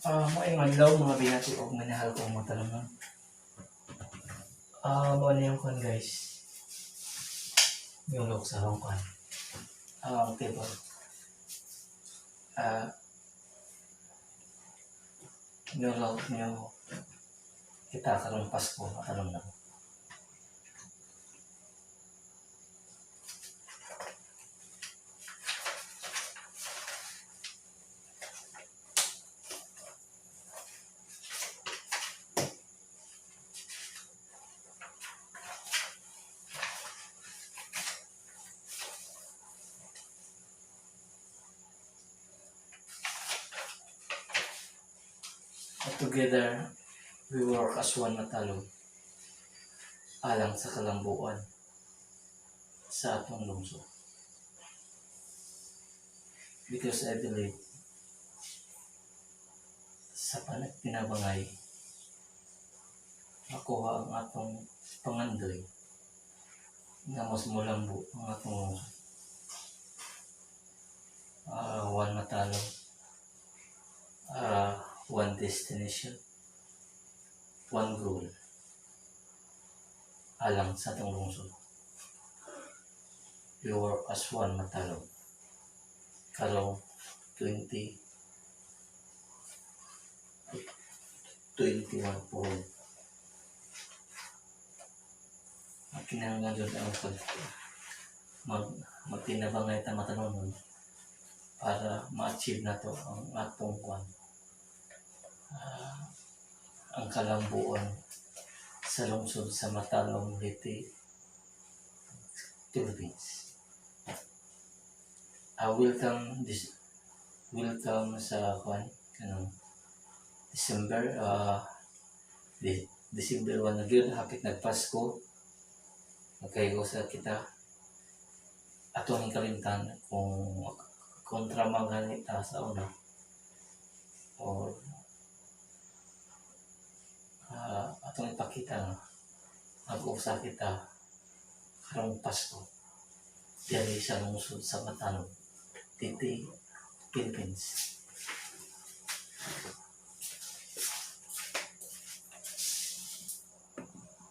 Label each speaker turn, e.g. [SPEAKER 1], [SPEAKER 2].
[SPEAKER 1] Maayong adlaw mga binati o minahal kong mga talamang. Mo na yung kwan guys. Yung look sa akong kwan. Table. Nilog nyo kita karong Pasko matalam na. Together, we work as one matalom alang sa kalambuan sa atong lungsod. Because I believe sa pinabangay makuha ang atong pangandoy na mas mulambo ang atong lungsod. One matalom, one destination, one goal alang sa atong lungsod. We work as one matalom karong 2021 po. Kinahanglan dyan ang magtinabangay ta matanon para ma-achieve na to ang atong kwan. Ang kalambuan sa lungsod sa Matalom, Leyte, Philippines. Welcome sa kwan kanang December December 1 na gyud, hapit nagpasko. Magkayo sa kita atong kalimtan kung kontra manganita sa una or atong ipakita nga mag-usa kita karong Pasko diri sa lungsod sa Matalom, Leyte, Philippines.